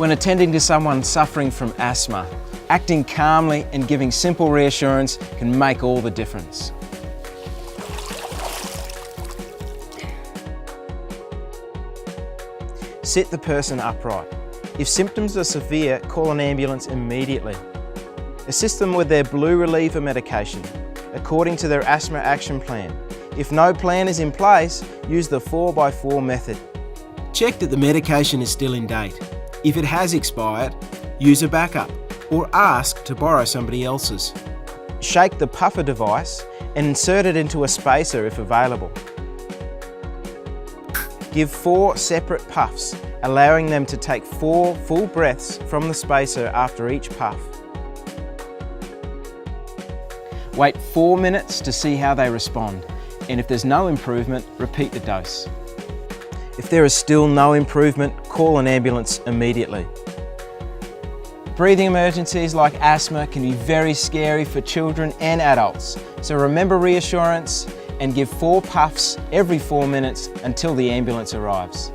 When attending to someone suffering from asthma, acting calmly and giving simple reassurance can make all the difference. Sit the person upright. If symptoms are severe, call an ambulance immediately. Assist them with their blue reliever medication, according to their asthma action plan. If no plan is in place, use the 4x4 method. Check that the medication is still in date. If it has expired, use a backup or ask to borrow somebody else's. Shake the puffer device and insert it into a spacer if available. Give 4 separate puffs, allowing them to take 4 full breaths from the spacer after each puff. Wait 4 minutes to see how they respond, and if there's no improvement, repeat the dose. If there is still no improvement, call an ambulance immediately. Breathing emergencies like asthma can be very scary for children and adults, so remember reassurance and give 4 puffs every 4 minutes until the ambulance arrives.